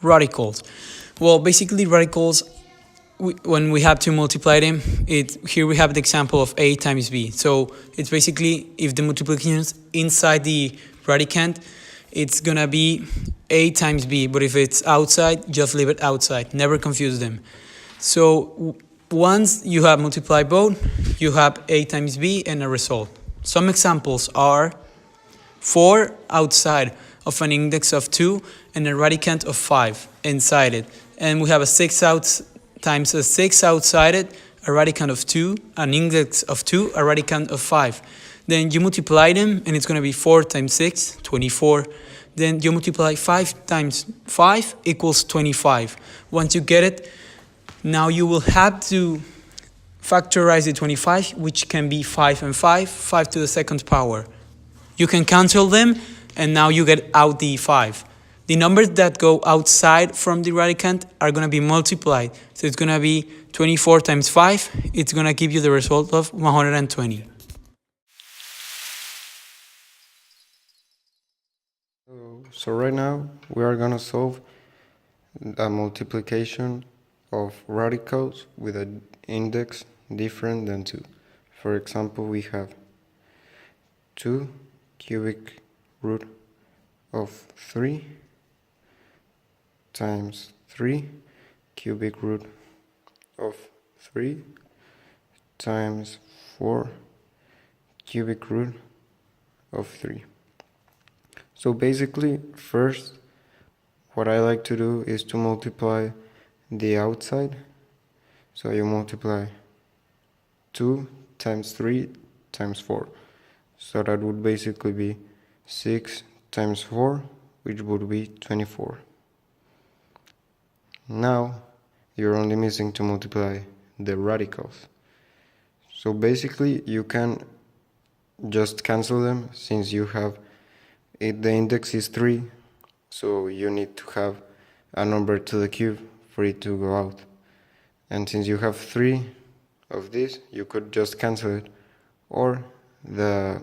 Radicals. Well, basically radicals, when we have to multiply them, here we have the example of a times b. So it's basically if the multiplication is inside the radicand, it's gonna be a times b, but if it's outside, just leave it outside. Never confuse them. So once you have multiplied both, you have a times b and a result. Some examples are 4 outside of an index of 2 and a radicand of 5 inside it. And we have a 6 out times a 6 outside it, a radicand of 2, an index of 2, a radicand of 5. Then you multiply them and it's going to be 4 times 6, 24. Then you multiply 5 times 5 equals 25. Once you get it, now you will have to factorize the 25, which can be 5 and 5 to the second power. You can cancel them, and now you get out the 5. The numbers that go outside from the radicand are going to be multiplied. So it's going to be 24 times 5. It's going to give you the result of 120. So right now we are going to solve a multiplication of radicals with an index different than 2. For example, we have 2 cubic root of 3 times 3 cubic root of 3 times 4 cubic root of 3. So basically, first, what I like to do is to multiply the outside. So you multiply 2 times 3 times 4. So that would basically be 6 times 4, which would be 24. Now, you're only missing to multiply the radicals. So basically, you can just cancel them since you have the index is 3, so you need to have a number to the cube for it to go out. And since you have 3 of this, you could just cancel it, or the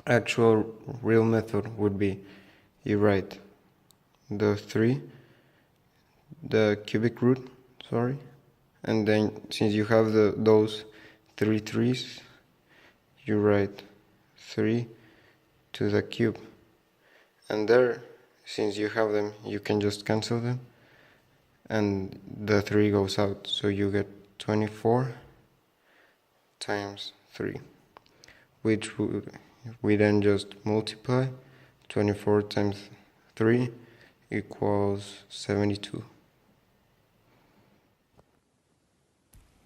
actual real method would be you write the cubic root, and then since you have those 3 3's, you write 3 to the cube, and there, since you have them, you can just cancel them, and the 3 goes out, so you get 24 times 3, which we then just multiply. 24 times 3 equals 72.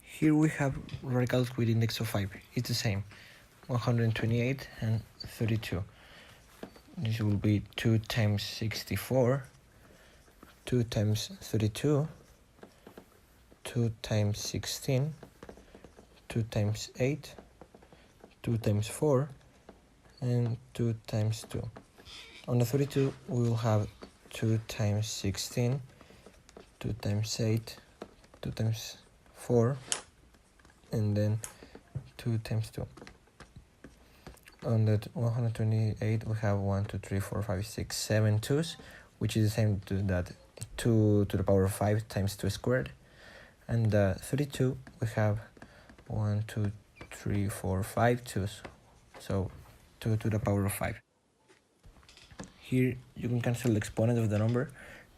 Here we have radicals with index of 5. It's the same, 128 and 32. This will be 2 times 64, 2 times 32, 2 times 16, 2 times 8, 2 times 4, and 2 times 2. On the 32, we will have 2 times 16, 2 times 8, 2 times 4, and then 2 times 2. On the 128, we have 1, 2, 3, 4, 5, 6, 7 2's, which is the same to that 2 to the power of 5 times 2 squared. And the 32, we have 1, 2, 3, 4, 5 2's, so 2 to the power of 5. Here you can cancel the exponent of the number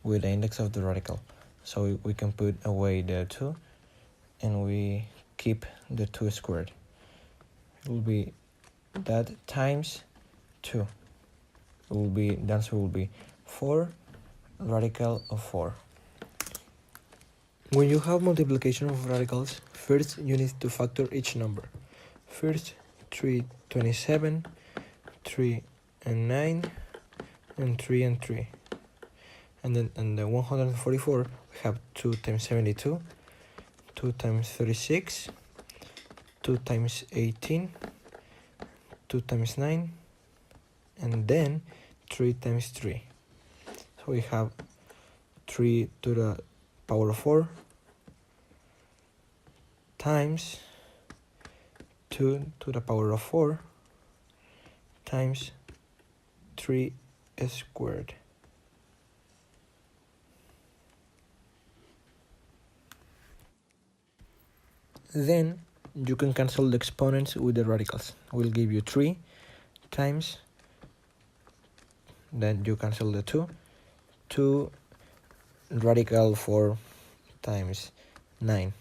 with the index of the radical. So we can put away the 2 and we keep the 2 squared. It will be that times 2. The answer will be 4 radical of 4. When you have multiplication of radicals, first you need to factor each number. First 3, 27, 3 and 9, and 3 and 3. And then in the 144, we have 2 times 72, 2 times 36, 2 times 18, 2 times 9, and then 3 times 3. So we have 3 to the power of 4 times 2 to the power of 4 times 3 squared. Then you can cancel the exponents with the radicals. We'll give you 3 times, then you cancel the 2 radical 4 times 9.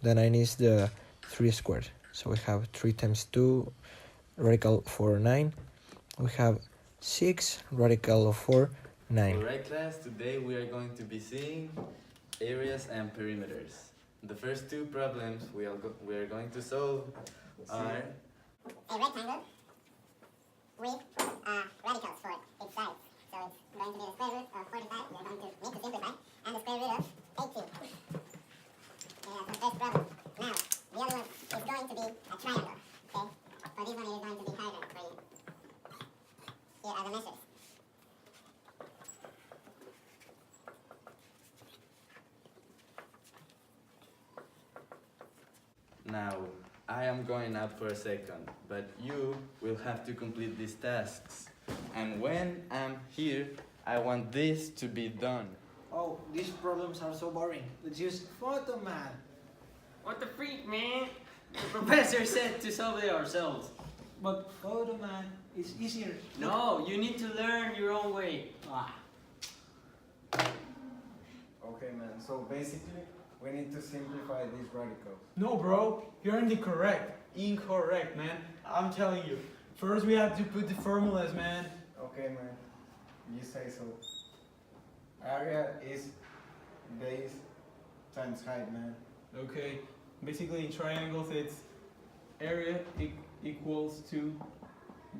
The 9 is the 3 squared. So we have 3 times 2 radical 4, 9. We have 6 radical of 4, 9. Alright class, today we are going to be seeing areas and perimeters. The first two problems we are going to solve are a rectangle with radicals for its sides. So it's going to be the square root of 45, we're going to need to simplify, and the square root of 18. That's the first problem. Now, the other one is going to be a triangle, okay? So this one is going to be harder for you. Here are the measures. now. I am going out for a second, but you will have to complete these tasks. And when I'm here, I want this to be done. Oh, these problems are so boring. Let's use Photoman. What the freak, man? The professor said to solve it ourselves. But Photoman is easier. No, you need to learn your own way. Ah. Okay, man. So basically, we need to simplify these radicals. No, bro, you're incorrect, man. I'm telling you. First, we have to put the formulas, man. Okay, man. You say so. Area is base times height, man. Okay, basically in triangles, it's area equals to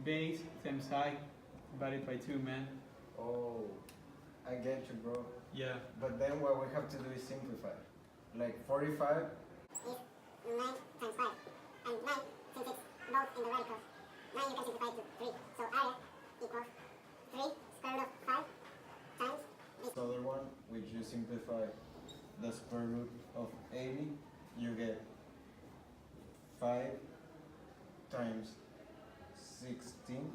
base times height divided by 2, man. Oh, I get you, bro. Yeah. But then what we have to do is simplify. Like 45. Is 9 times 5. And 9, since it's both in the radicals, 9 you can simplify to 3. So area equals 3 square root of 5 times this. The other one, which you simplify the square root of 80, you get 5 times 16.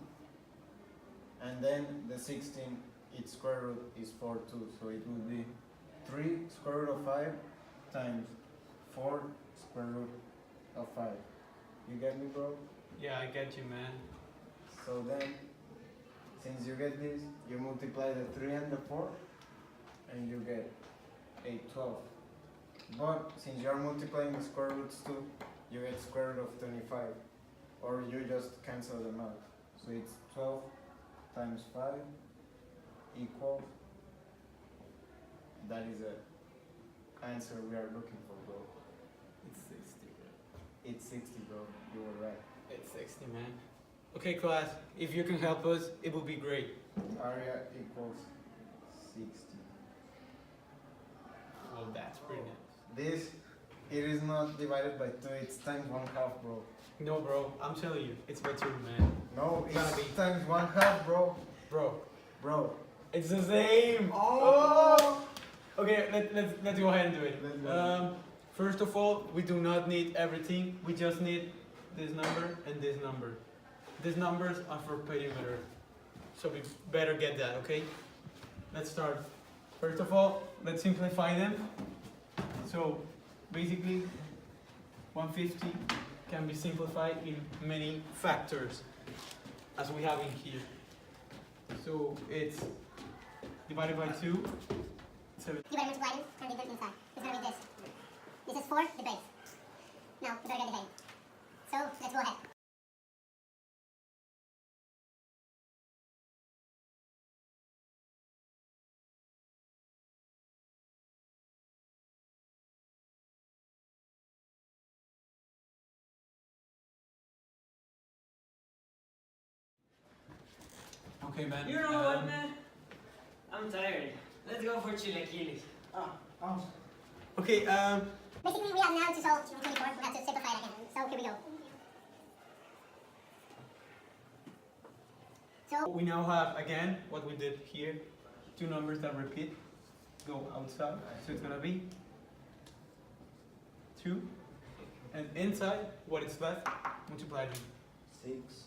And then the 16, its square root is 4 too. So it will be 3 square root of 5 times 4 square root of 5. You get me, bro? Yeah, I get you, man. So then, since you get this, you multiply the 3 and the 4, and you get a 12. But since you are multiplying the square roots too, you get square root of 25. Or you just cancel them out. So it's 12 times 5 equals, that is the answer we are looking for, bro. It's 60, bro. It's 60, bro. You were right. It's 60, man. Okay, class, if you can help us, it would be great. Area equals 60. Well, that's pretty nice. This, it is not divided by 2, it's times 1/2, bro. No, bro, I'm telling you, it's by 2, man. No, Gotta it's be. times 1/2, bro. Bro, Bro. it's the same. Oh! Okay, let's go ahead and do it. Let's go. First of all, we do not need everything. We just need this number and this number. These numbers are for perimeter, so we better get that, okay? Let's start. First of all, let's simplify them. So basically, 150 can be simplified in many factors, as we have in here. So it's divided by 2, 7. You better multiply them and leave them inside. It's gonna be this. This is 4, the base. Now, we gotta get the height. So, let's go ahead. Okay, man. You know what, man? I'm tired. Let's go for chilaquiles. Okay, Basically, we have now to solve 24. We have to simplify it again. So, here we go. So, we now have again what we did here, 2 numbers that repeat. go outside, so it's gonna be 2, and inside what is left, multiply them, 6.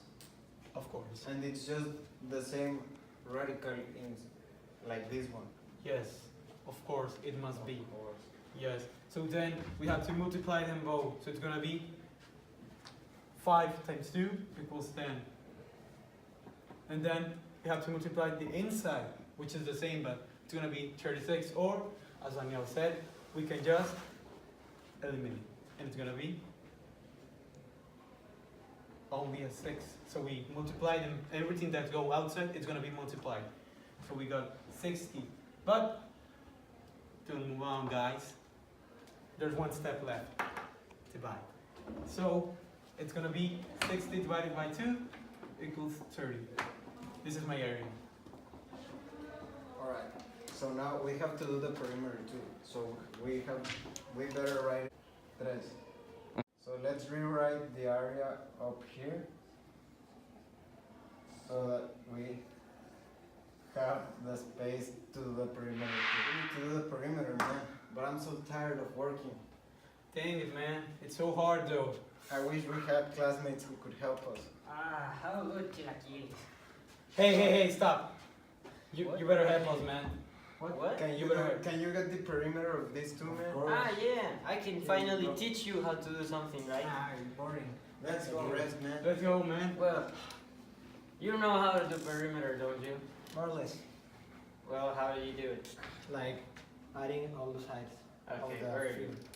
of course. And it's just the same radical in like this one. Yes, of course, it must be. Of course. Yes, so then we have to multiply them both, so it's gonna be 5 times 2 equals 10. And then we have to multiply the inside, which is the same, but it's gonna be 36, or as Daniel said, we can just eliminate, and it's gonna be only a 6. So we multiply them, everything that go outside, it's gonna be multiplied. So we got 60, but to move on, guys, there's one step left, divide. So it's gonna be 60 divided by 2 equals 30. This is my area. Alright. So now we have to do the perimeter too. So we better write 3. So let's rewrite the area up here so that we have the space to do the perimeter. We need to do the perimeter, man. But I'm so tired of working. Dang it, man. It's so hard though. I wish we had classmates who could help us. Ah, how good chilaquiles. Hey, stop. You better help us, man. What? Can You you better- can you get the perimeter of these two, man? Ah, yeah. I can finally teach you how to do something, right? Ah, boring. Let's go rest, man. Let's go, man. Well, you know how to do perimeter, don't you? More or less. Well, how do you do it? Like adding all the sides. Okay, the very field. good.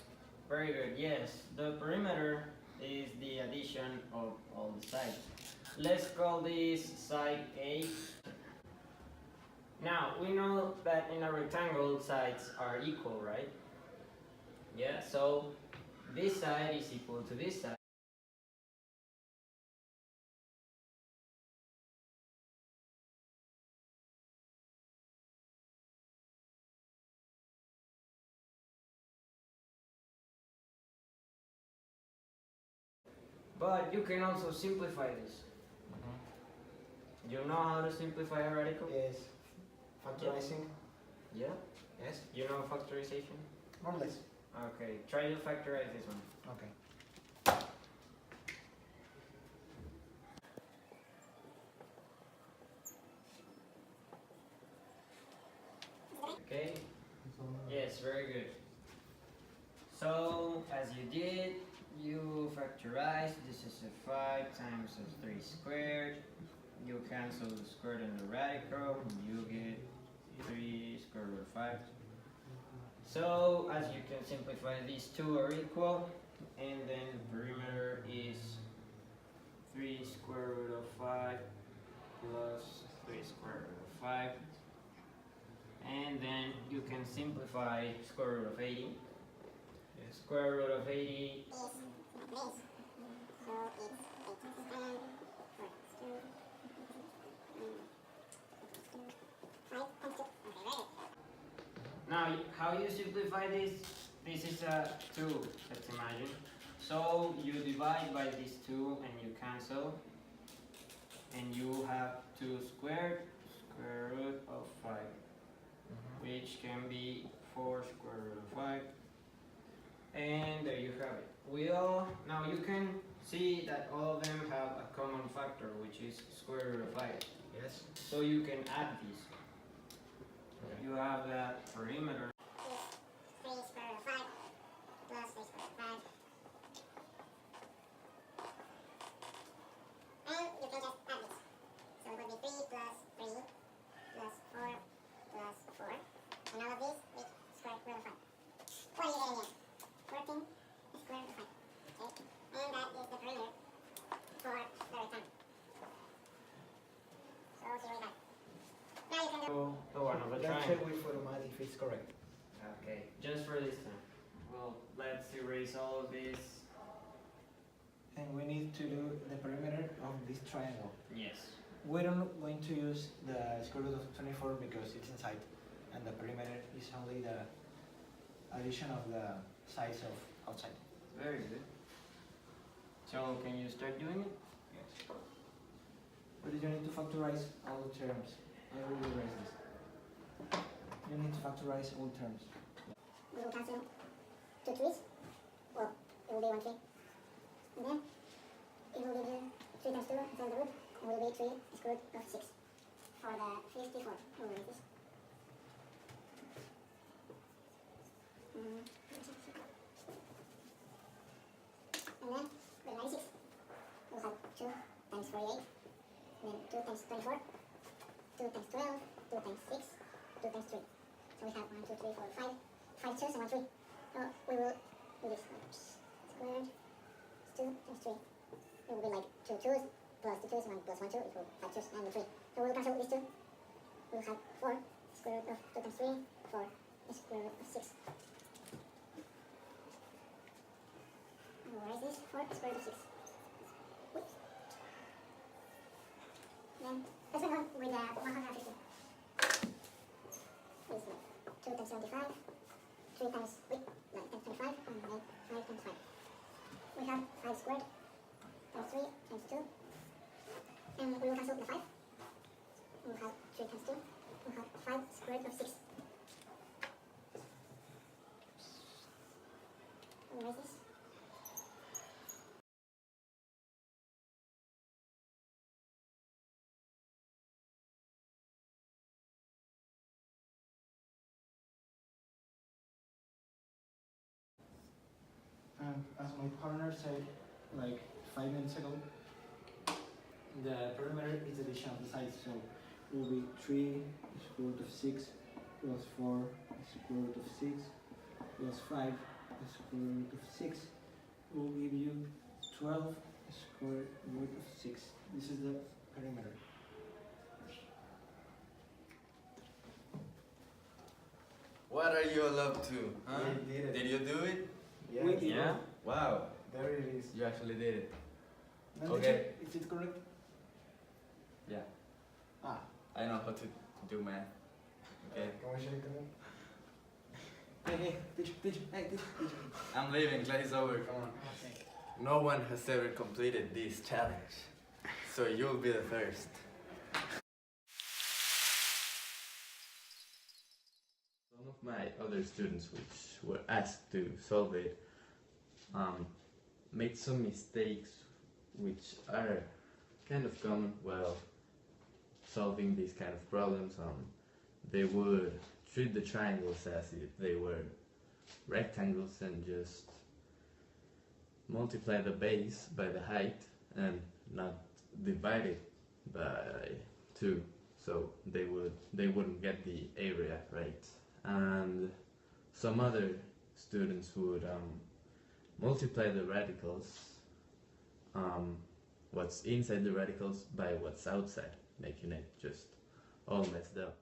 Very good. Yes, the perimeter is the addition of all the sides. Let's call this side A. Now, we know that in a rectangle, sides are equal, right? Yeah, so this side is equal to this side. But you can also simplify this. You know how to simplify a radical? Yes. Factorizing. Yeah? Yes. You know factorization? More or less. Okay, try to factorize this one. Okay. Okay? Yes, very good. So, as you did, you factorize. This is a 5 times a 3 squared. You cancel the square and the radical, and you get 3 square root of 5. So, as you can simplify, these two are equal, and then the perimeter is 3 square root of 5 plus 3 square root of 5. And then you can simplify square root of 80. Square root of 80 is this. So it's 8 Now, how you simplify this? This is a 2, let's imagine. So you divide by these 2 and you cancel. And you have 2 squared, square root of 5. Which can be 4 square root of 5. And there you have it. Now you can see that all of them have a common factor, which is square root of 5. Yes. So you can add these. You have that perimeter. is 3 square root of 5 plus 3 square root of 5. And you can just add this. So it would be 3 plus 3 plus 4 plus 4. And all of these with square root of 5. What are you getting here? 14 square root of 5. Okay? And that is the perimeter for the rectangle. So here we go. Now you can do The one of the Let's check triangle. with Photomat if it's correct. Okay, just for this time. Well, let's erase all of this. And we need to do the perimeter of this triangle. Yes. We don't going to use the square root of 24 because it's inside, and the perimeter is only the addition of the sides of outside. Very good. So can you start doing it? Yes. But you need to factorize all the terms. I will erase this. You need to factorize all terms. We will cancel 2 3's. Well, it will be 1 3. And then it will give you 3 times 2 inside the root. It will be 3 square root of 6. For the 54, we will use this. And then the 96 will have 2 times 48. And then 2 times 24. 2 times 12, 2 times 6, 2 times 3. So we have 1, 2, 3, 4, 5. 5 2's and 1 3. So we will do this. Squared 2 times 3. It will be like 2 2's plus 2 2's, 1 plus 1 2 equals 5 2's and 3. So we will cancel these 2. We will have 4 square root of 2 times 3, 4 square root of 6. And we'll write this 4 square root of 6. Whoops. Then let's move on with 150. This is 2 times 75, 3 times, wait, no, times 25, and then 5 times 5. We have 5 squared times 3 times 2. And we will cancel the 5. We will have 3 times 2. We will have 5 squared of 6. We'll erase this. As my partner said like 5 minutes ago, the perimeter is the addition of the sides, so it will be 3 square root of 6 plus 4 square root of 6 plus 5 square root of 6 will give you 12 square root of 6. This is the perimeter. What are you all up to? Huh? We did it. Did you do it? Yes. We did. Yeah? Wow. There it is. You actually did it. Now Okay. check, is it correct? Yeah. Ah. I know how to do math. Okay. Can we shake it? Hey, teacher, hey, teacher. I'm leaving. Class is over. Come on. Okay. No one has ever completed this challenge. So you'll be the first. Some of my other students which were asked to solve it made some mistakes which are kind of common while solving these kind of problems. They would treat the triangles as if they were rectangles and just multiply the base by the height and not divide it by 2, so they wouldn't get the area right. And some other students would multiply the radicals, what's inside the radicals by what's outside, making it just all messed up.